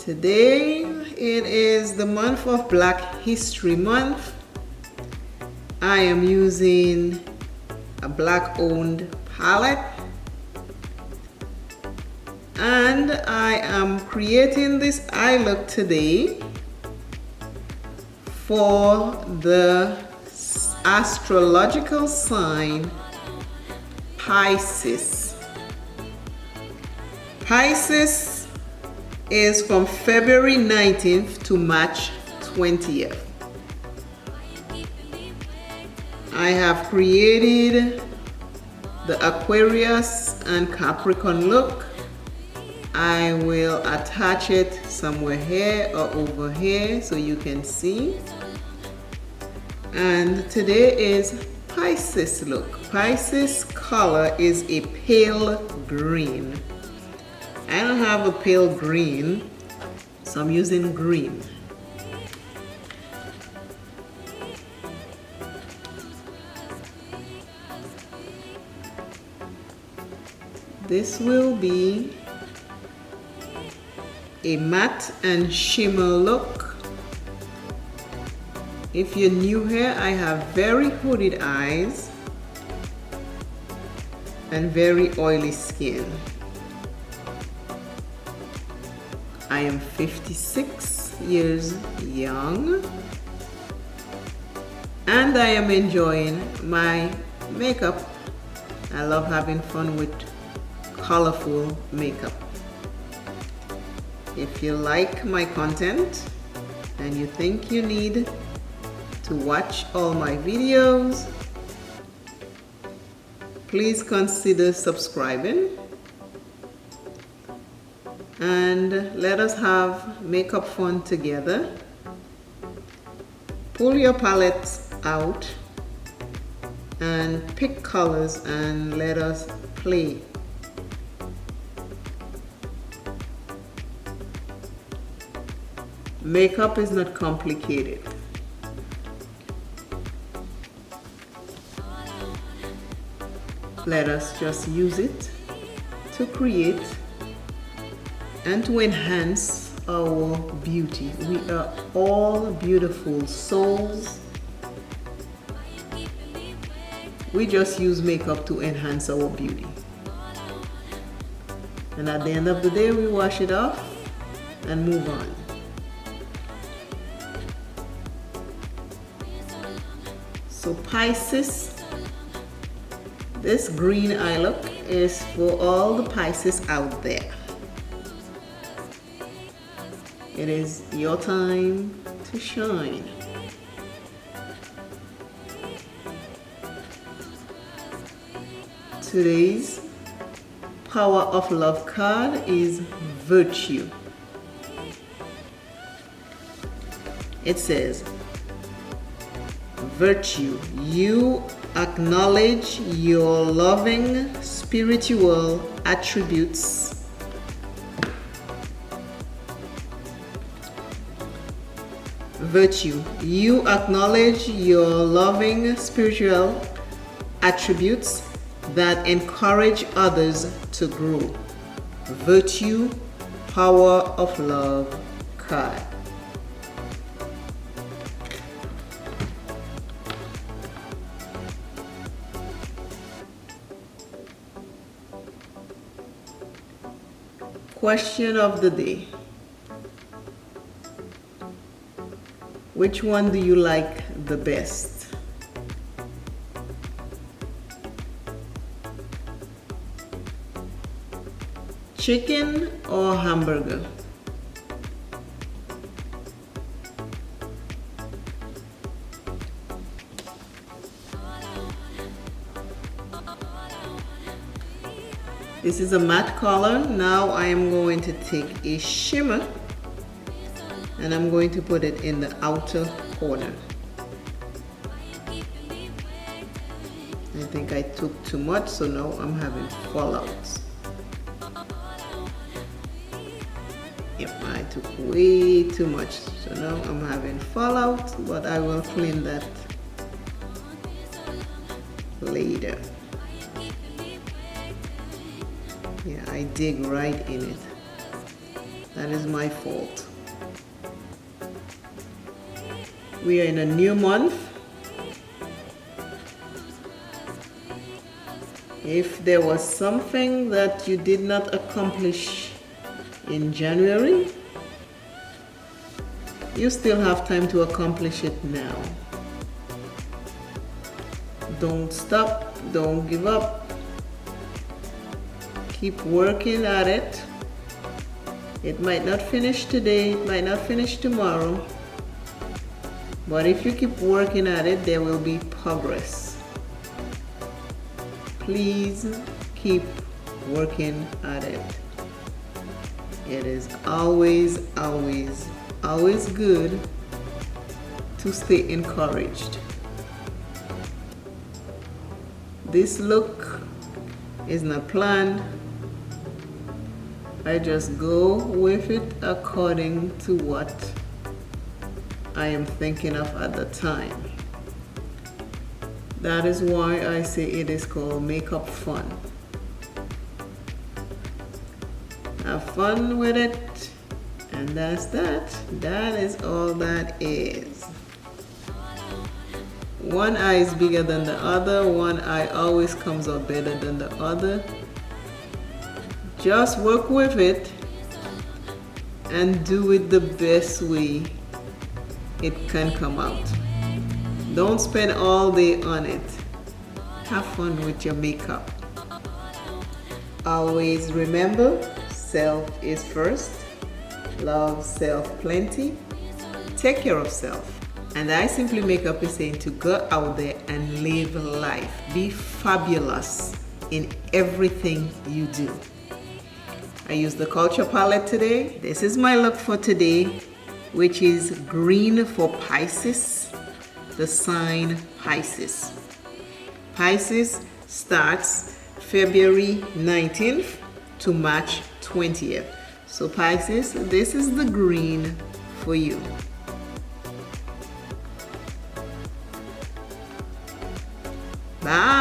Today it is the month of Black History Month. I am using a black owned palette and I am creating this eye look today for the astrological sign Pisces. Pisces is from February 19th to March 20th. I have created the Aquarius and Capricorn look. I will attach it somewhere here or over here so you can see. And today is Pisces look. Pisces color is a pale green. I don't have a pale green, so I'm using green. This will be a matte and shimmer look. If you're new here, I have very hooded eyes and very oily skin. I am 56 years young and I am enjoying my makeup. I love having fun with colorful makeup. If you like my content and you think you need to watch all my videos, please consider subscribing and let us have makeup fun together. Pull your palettes out and pick colors and let us play. Makeup is not complicated. Let us just use it to create and to enhance our beauty. We are all beautiful souls. We just use makeup to enhance our beauty. And at the end of the day, we wash it off and move on. So Pisces, this green eye look is for all the Pisces out there. It is your time to shine. Today's Power of Love card is Virtue. It says, Virtue, you acknowledge your loving spiritual attributes Virtue, you acknowledge your loving spiritual attributes that encourage others to grow. Virtue, Power of Love card. Question of the day. Which one do you like the best? Chicken or hamburger? This is a matte color. Now I am going to take a shimmer and I'm going to put it in the outer corner. I think I took too much, so now I'm having fallouts. Yep, I took way too much, so now I'm having fallout, but I will clean that later. Yeah, I dig right in it. That is my fault. We are in a new month. If there was something that you did not accomplish in January, you still have time to accomplish it now. Don't stop, don't give up. Keep working at it. It might not finish today, it might not finish tomorrow, but if you keep working at it, there will be progress. Please keep working at it. It is always, always, always good to stay encouraged. This look is not planned. I just go with it according to what I am thinking of at the time. That is why I say it is called makeup fun. Have fun with it, and that's that. That is all that is. One eye is bigger than the other. One eye always comes out better than the other. Just work with it and do it the best way it can come out. Don't spend all day on it. Have fun with your makeup. Always remember, self is first. Love self plenty. Take care of self. And I Simply Makeup is saying to go out there and live life. Be fabulous in everything you do. I used the Culture Palette today. This is my look for today, which is green for Pisces, the sign Pisces. Pisces starts February 19th to March 20th. So Pisces, this is the green for you. Bye.